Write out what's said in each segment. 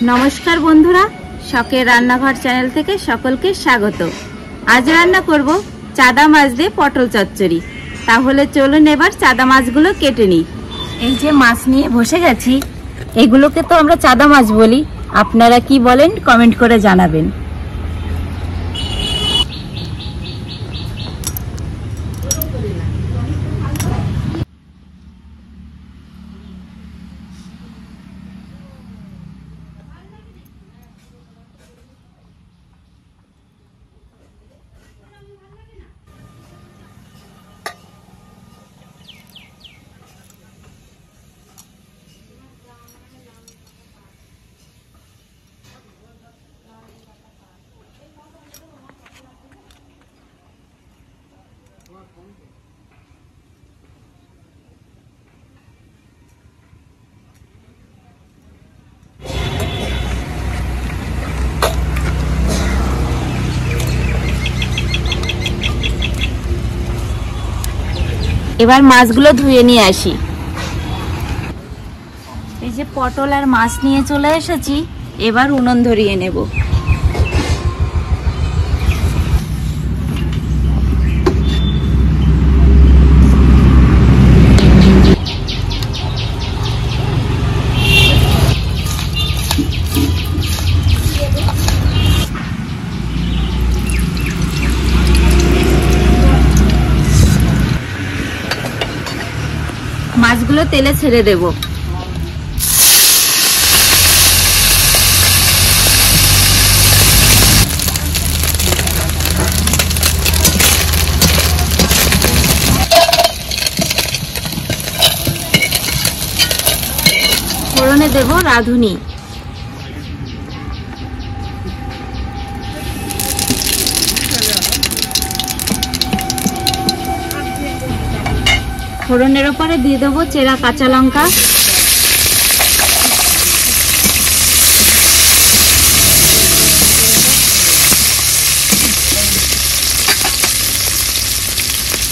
নমস্কার বন্ধুরা, শখের রান্নাঘর চ্যানেল থেকে সকলকে স্বাগত। আজ রান্না করব চাদা মাছ দিয়ে পটল চচ্চড়ি। তাহলে চলুন এবার চাদা মাছগুলো কেটে নিই। এই যে মাছ নিয়ে বসে গেছি, এগুলোকে তো আমরা চাদা মাছ বলি, আপনারা কি বলেন কমেন্ট করে জানাবেন। এবার মাছগুলো ধুয়ে নিয়ে আসি। এই যে পটল আর মাছ নিয়ে চলে এসেছি, এবার উনুন ধরিয়ে নেব। মাছগুলো তেলে ছেড়ে দেব। ফোড়নে দেব রাঁধুনি, ফোড়নের ওপরে দিয়ে দেবো চেরা কাঁচা লঙ্কা,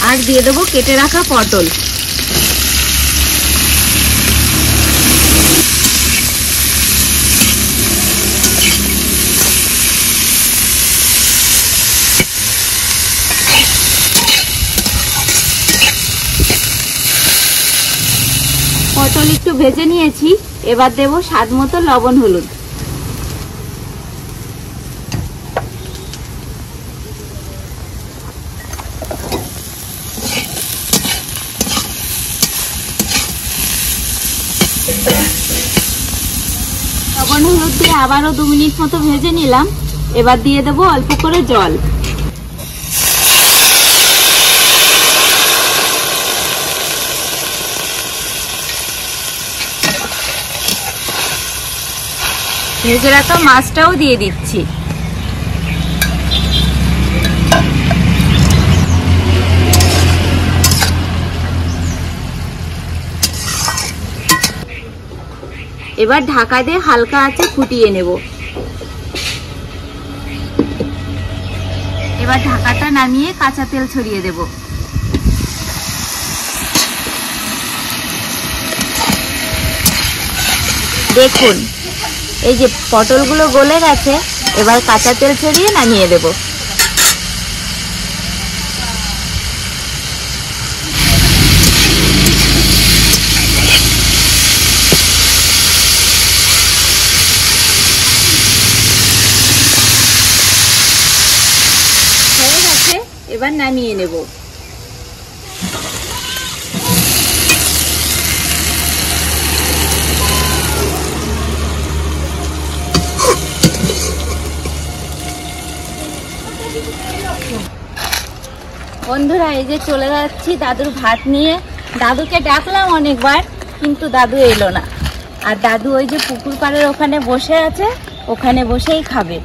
আর দিয়ে দেবো কেটে রাখা পটল। পটল একটু ভেজে নিয়েছি, এবার দেব স্বাদ মতো লবণ হলুদ। লবণ হলুদ দিয়ে আবারও 2 মিনিট মতো ভেজে নিলাম। এবার দিয়ে দেব অল্প করে জল। ভেজে রাখা মাছটাও দিয়ে দিচ্ছি। এবার ঢাকা দিয়ে হালকা আঁচে ফুটিয়ে নেব। এবার ঢাকাটা নামিয়ে কাঁচা তেল ছড়িয়ে দেব। দেখুন, এই যে পটলগুলো গলে গেছে, এবার কাঁচা তেল ছড়িয়ে নামিয়ে দেব। হয়ে গেছে, এবার নামিয়ে নেব। বন্ধুরা, এই যে চলে যাচ্ছি দাদুর ভাত নিয়ে। দাদুকে ডাকলাম অনেকবার, কিন্তু দাদু এলো না। আর দাদু ওই যে পুকুর পাড়ের ওখানে বসে আছে, ওখানে বসেই খাবে,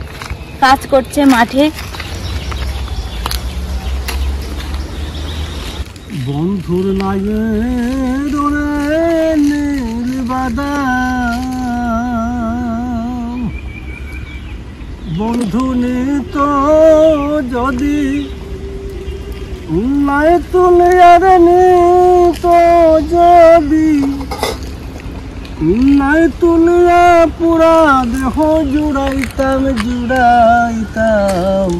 কাজ করছে মাঠে। বন্ধুর লাগে বন্ধু নিত যদি নাই তুলে আর নিত যদি নাই তুলিয়া পুরা দেহ জুড়াইতাম জুড়াইতাম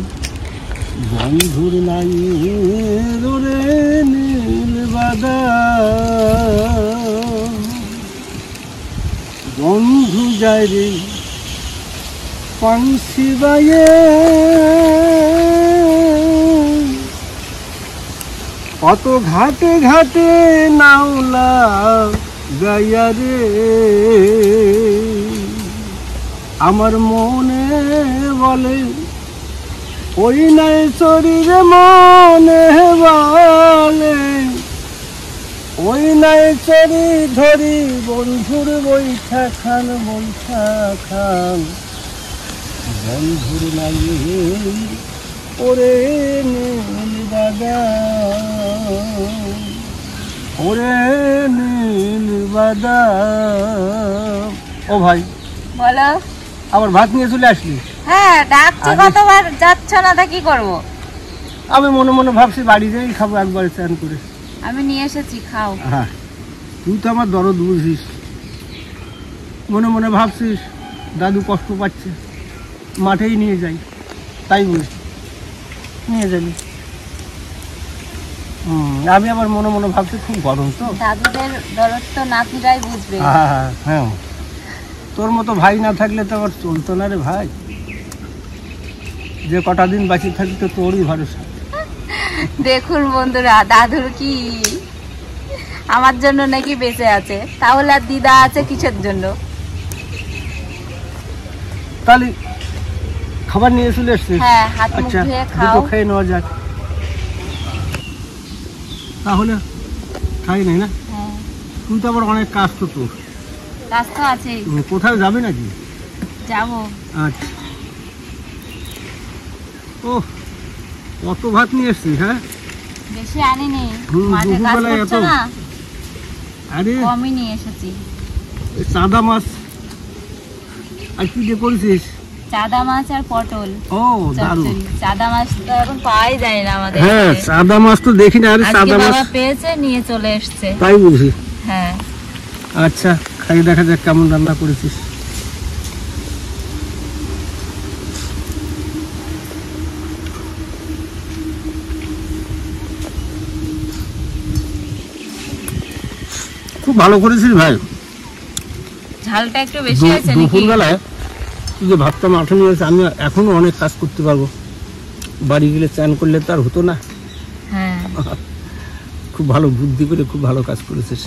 বন্ধুর নাই রে নীল বাদাম বন্ধু যায় রে পানসি বাইয়ে কত ঘাটে ঘাটে নাওলা গাইয়া রে আমার মনে বলে ওই নাই শরীরে মনে বলে ওই নাই চরি ধরি বন্ধুর বৈঠা খান বন্ধুর নাই ওরে নীল বাদাম ওরে নীল বাদাম। ও ভাই বলো। আবার ভাত নিয়ে চলে আসলি? হ্যাঁ, ডাকছি কতবার, যাচ্ছ না, তা কি করবো? আমি মনে মনে ভাবছি বাড়ি যাই খাবো একবার চান করে। আমি নিয়ে এসেছি, খাও। হ্যাঁ, তুই তো আমার দরদ বুঝিস। মনে মনে ভাবছিস দাদু কষ্ট পাচ্ছে, মাঠেই নিয়ে যাই, তাই বলি নিয়ে যাবি। আমি আবার মনে মনে ভাবছি খুব গরম তো, দাদুদের দরদ তো নাতিরাই বুঝবে। হ্যাঁ হ্যাঁ, তোর মতো ভাই না থাকলে তো আবার চলতো না রে ভাই। যে কটা দিন বাঁচি থাকি তো তোরই ভরসা। দেখুন বন্ধুরা, দাদুর কি আমার জন্য নাকি বেঁচে আছে, তাহলে আর দিদা আছে কিসের জন্য? তাহলে খাবার নিয়ে চলে এসছিস? হ্যাঁ, হাত মুখ আচ্ছা, ধুয়ে খাও। দুটো খেয়ে নেওয়া যাক তাহলে। খাই নাই না? হ্যাঁ, তুই তো আবার অনেক কাজ তো তোর। কাজ তো আছেই। কোথায় যাবে নাকি? যাবো। আচ্ছা, ও কত ভাত নিয়ে এসছিস? হ্যাঁ, বেশি আনিনি, মাঠে কাজ দুপুরবেলায় করছো এত? না, আরে কমই নিয়ে এসেছি। চাঁদা মাছ আর কি দিয়ে করেছিস? চাঁদা মাছ আর পটল ও দারুণ। চচ্চড়ি। চাঁদা মাছ তো এখন পাওয়াই যায় না আমাদের হ্যাঁ, এখানে। চাঁদা মাছ তো দেখি না। আরে আজকে চাঁদা মাছ বাবা পেয়েছে, নিয়ে চলে এসছে। তাই বুঝি। হ্যাঁ, আচ্ছা, খাই দেখা যাক কেমন রান্না করেছিস। খুব ভালো করেছিস ভাই। ঝালটা একটু বেশি হয়েছে নাকি? দুপুরবেলায় তুই যে ভাতটা মাঠে নিয়ে এসে আমি এখনো অনেক কাজ করতে পারবো। বাড়ি গেলে চান করলে তো আর হতো না। হ্যাঁ, খুব ভালো বুদ্ধি করে খুব ভালো কাজ করেছিস।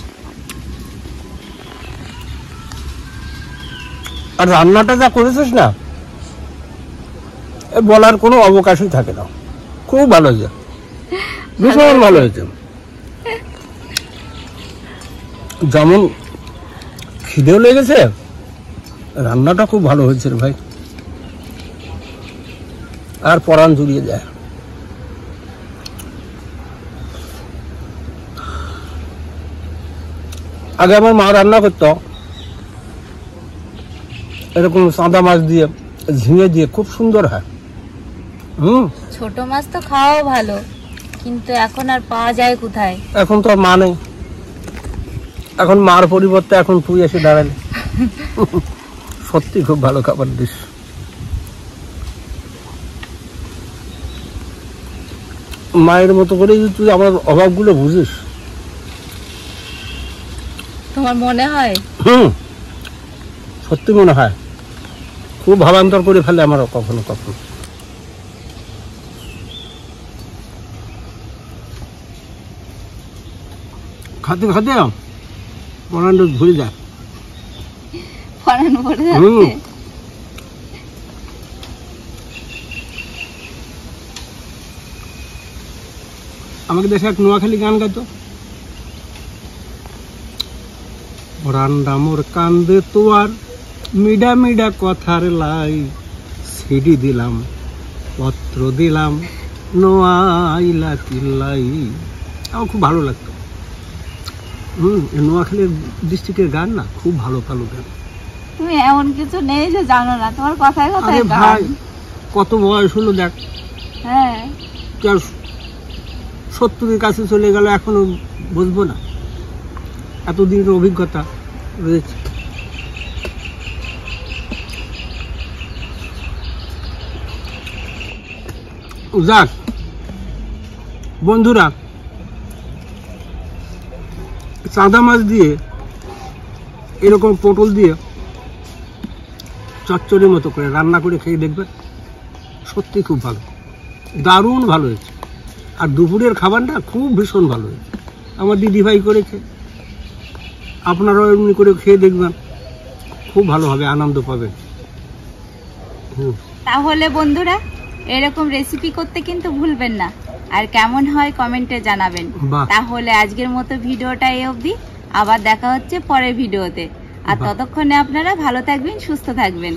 আর রান্নাটা যা করেছিস না, বলার কোনো অবকাশই থাকে না। খুব ভালো হয়েছে, ভীষণ ভালো হয়েছে। যেমন খিদেও লেগেছে, রান্নাটা খুব ভালো হয়েছে রে ভাই। আর পরাণ জুড়িয়ে যায়। আগে আমার মা রান্না করতো এরকম চাঁদা মাছ দিয়ে, ঝিঙে দিয়ে, খুব সুন্দর হয়। ছোট মাছ তো খাওয়াও ভালো, কিন্তু এখন আর পাওয়া যায় কোথায়? এখন তো আর মা নেই, এখন মার পরিবর্তে এখন তুই এসে দাঁড়ালি। সত্যি খুব ভালো খাবার দিস। মায়ের মতো করে তুই আমার অভাবগুলো বুঝিস। তোমার মনে হয়? সত্যি মনে হয়। খুব ভাবান্তর করে ফেলে আমার কখনো কখনো। খাতে খাতে পরান্ড ভরে যায়। পরান ভরে যাচ্ছে। আমাকে দেশে এক নোয়াখালী গান গাইতো, পরান্ডা মোর কান্দে তোয়ার মিডা মিডা কথার লাই, সিডি দিলাম পত্র দিলাম নোয়াইলা কিল্লাই। আমার খুব ভালো লাগতো। নোয়াখালী ডিস্ট্রিক্টের গান না, খুব ভালো ভালো গান। তুমি এমন কিছু নেই যে জানো না, তোমার কথায় কথায় আরে ভাই, কত বয়স হলো দেখ। হ্যাঁ, 70-এর কাছে চলে গেল, এখনো বুঝবো না। এতদিনের অভিজ্ঞতা রয়েছে। যাক বন্ধুরা, চাঁদা মাছ দিয়ে এরকম পটল দিয়ে চচ্চড়ির মতো করে রান্না করে খেয়ে দেখবেন, সত্যি খুব ভালো, দারুণ ভালো হয়েছে। আর দুপুরের খাবারটা খুব ভীষণ ভালো হয়েছে, আমার দিদিভাই করেছে, আপনারাও এমনি করে খেয়ে দেখবেন, খুব ভালো হবে, আনন্দ পাবেন। তাহলে বন্ধুরা এরকম রেসিপি করতে কিন্তু ভুলবেন না, আর কেমন হয় কমেন্টে জানাবেন। তাহলে আজকের মতো ভিডিওটা এই অবধি, আবার দেখা হচ্ছে পরের ভিডিওতে। আর ততক্ষণে আপনারা ভালো থাকবেন, সুস্থ থাকবেন।